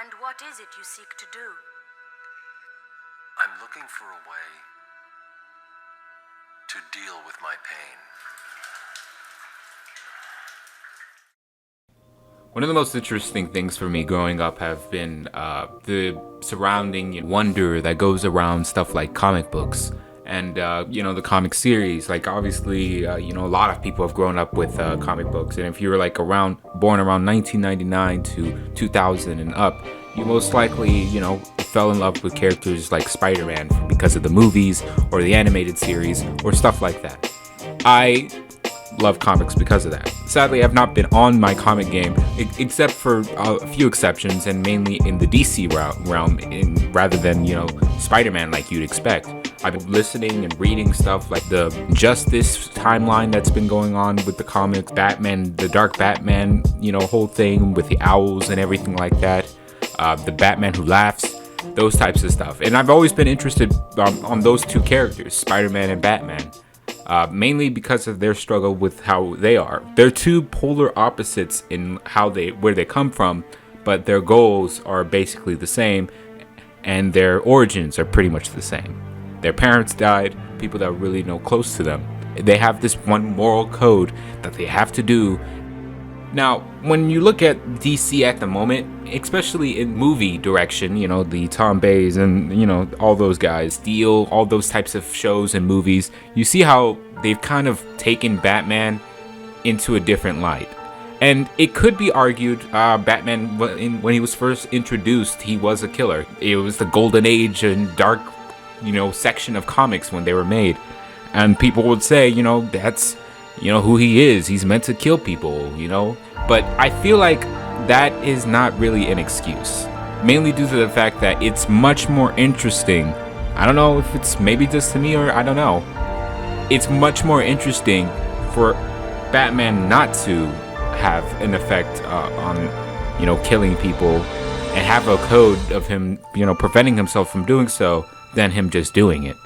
And what is it you seek to do? I'm looking for a way to deal with my pain. One of the most interesting things for me growing up have been the surrounding wonder that goes around stuff like comic books and, the comic series. Like, obviously, a lot of people have grown up with comic books. And if you were born around 1999 to 2000 and up, you most likely, fell in love with characters like Spider-Man because of the movies or the animated series or stuff like that. I love comics because of that. Sadly, I've not been on my comic game except for a few exceptions, and mainly in the DC realm rather than Spider-Man like you'd expect. I've been listening and reading stuff like the Justice timeline that's been going on with the comics, Batman, the Dark Batman, whole thing with the owls and everything like that, the Batman Who Laughs, those types of stuff. And I've always been interested on those two characters, Spider-Man and Batman. Mainly because of their struggle with how they are. They're two polar opposites in where they come from, but their goals are basically the same, and their origins are pretty much the same. Their parents died, people that really know close to them. They have this one moral code that they have to do. Now, when you look at DC at the moment, especially in movie direction, the Tom Bays and, all those guys, Steel, all those types of shows and movies, you see how they've kind of taken Batman into a different light. And it could be argued Batman, when he was first introduced, he was a killer. It was the golden age and dark, section of comics when they were made. And people would say, that's who he is. He's meant to kill people, But I feel like that is not really an excuse. Mainly due to the fact that it's much more interesting. I don't know if it's maybe just to me or I don't know. It's much more interesting for Batman not to have an effect on, killing people and have a code of him, preventing himself from doing so than him just doing it.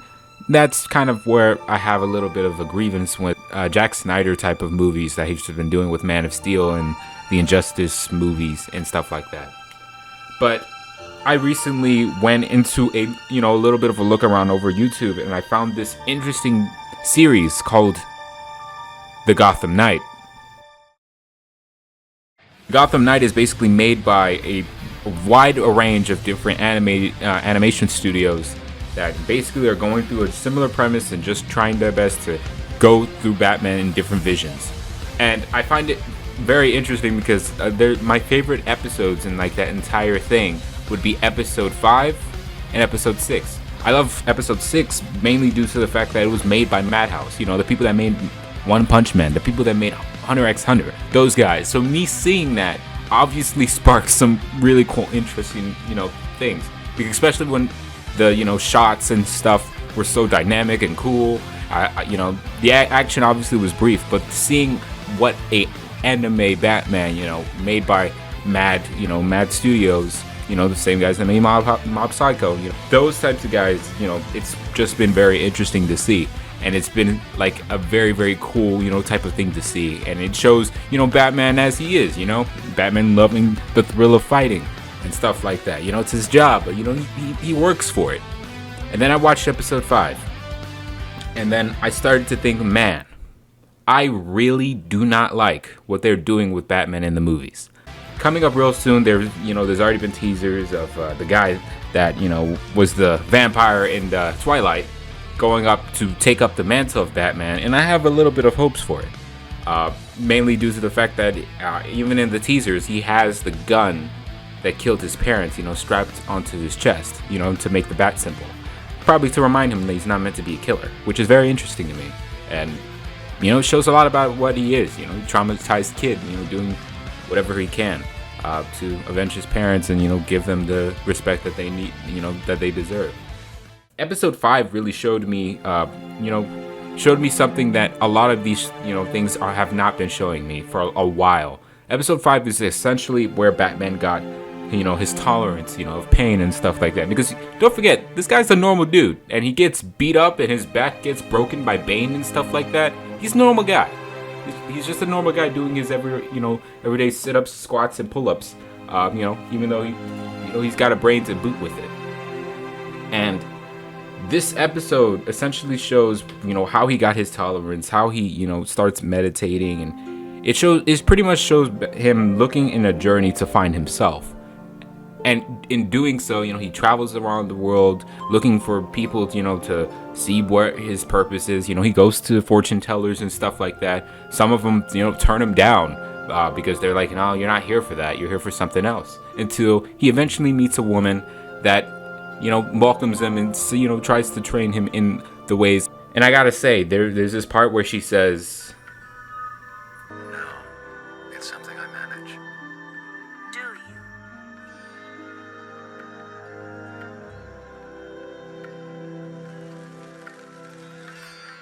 That's kind of where I have a little bit of a grievance with Zack Snyder type of movies that he's been doing with Man of Steel and the Injustice movies and stuff like that. But I recently went into a little bit of a look around over YouTube, and I found this interesting series called The Gotham Knight. Gotham Knight is basically made by a wide range of different animation studios that basically are going through a similar premise and just trying their best to go through Batman in different visions. And I find it very interesting because my favorite episodes in that entire thing would be episode 5 and episode 6. I love episode 6 mainly due to the fact that it was made by Madhouse, the people that made One Punch Man, the people that made Hunter x Hunter, those guys. So me seeing that obviously sparked some really cool, interesting, things, especially when the shots and stuff were so dynamic and cool. The action obviously was brief, but seeing what a anime Batman, made by Mad Studios, the same guys that made Mob Psycho, those types of guys, it's just been very interesting to see. And it's been like a very, very cool, type of thing to see. And it shows, Batman as he is, Batman loving the thrill of fighting and stuff like that. It's his job, but he works for it. And then I watched episode 5, and then I started to think, man, I really do not like what they're doing with Batman in the movies. Coming up real soon, there's already been teasers of the guy that was the vampire in Twilight going up to take up the mantle of Batman, and I have a little bit of hopes for it. Mainly due to the fact that even in the teasers, he has the gun that killed his parents, strapped onto his chest, to make the bat symbol. Probably to remind him that he's not meant to be a killer, which is very interesting to me. And, it shows a lot about what he is, traumatized kid, doing whatever he can to avenge his parents and, give them the respect that they need, that they deserve. Episode 5 really showed me, something that a lot of these, things have not been showing me for a while. Episode 5 is essentially where Batman got, his tolerance, of pain and stuff like that. Because don't forget, this guy's a normal dude, and he gets beat up and his back gets broken by Bane and stuff like that. He's a normal guy. He's just a normal guy doing his everyday sit-ups, squats, and pull-ups. Even though he's got a brain to boot with it. And this episode essentially shows, how he got his tolerance, how he, starts meditating, and it pretty much shows him looking in a journey to find himself. And in doing so, he travels around the world looking for people, to see what his purpose is. He goes to fortune tellers and stuff like that. Some of them, turn him down because they're like, no, you're not here for that. You're here for something else. Until he eventually meets a woman that, welcomes him and, tries to train him in the ways. And I gotta say, there's this part where she says, No, it's something I manage. Do you?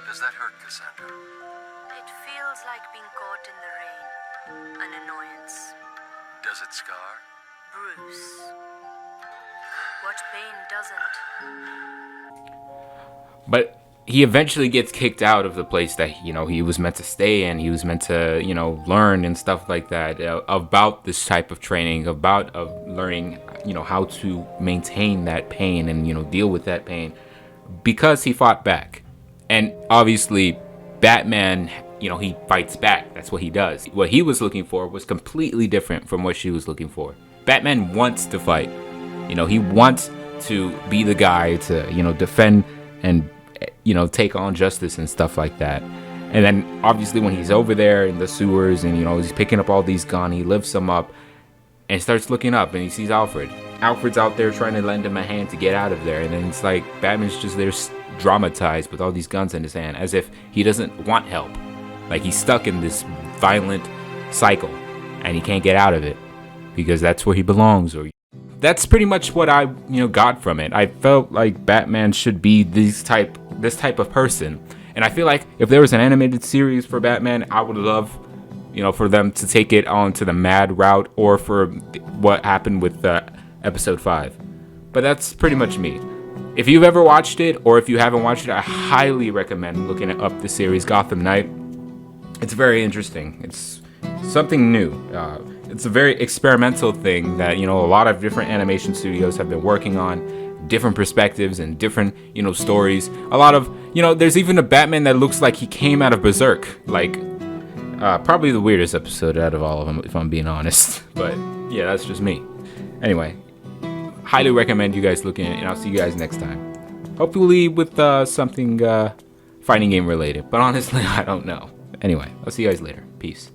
Does that hurt, Cassandra? It feels like being caught in the rain. An annoyance. Does it scar? Bruce. What pain doesn't? but he eventually gets kicked out of the place that, he was meant to stay in. He was meant to, learn and stuff like that about this type of training, about learning, how to maintain that pain and, deal with that pain, because he fought back. And obviously, Batman, he fights back. That's what he does. What he was looking for was completely different from what she was looking for. Batman wants to fight. He wants to be the guy to, defend and, take on justice and stuff like that. And then, obviously, when he's over there in the sewers and, he's picking up all these guns, he lifts them up and starts looking up and he sees Alfred. Alfred's out there trying to lend him a hand to get out of there. And then it's like Batman's just there dramatized with all these guns in his hand as if he doesn't want help. Like he's stuck in this violent cycle and he can't get out of it because that's where he belongs. Or that's pretty much what I, got from it. I felt like Batman should be this type of person. And I feel like if there was an animated series for Batman, I would love, for them to take it on to the mad route or for what happened with episode 5. But that's pretty much me. If you've ever watched it or if you haven't watched it, I highly recommend looking up the series Gotham Knight. It's very interesting. It's something new. It's a very experimental thing that, a lot of different animation studios have been working on, different perspectives and different, stories. A lot of, there's even a Batman that looks like he came out of Berserk. Like, probably the weirdest episode out of all of them, if I'm being honest. But yeah, that's just me. Anyway, highly recommend you guys looking at it, and I'll see you guys next time. Hopefully with something fighting game related. But honestly, I don't know. Anyway, I'll see you guys later. Peace.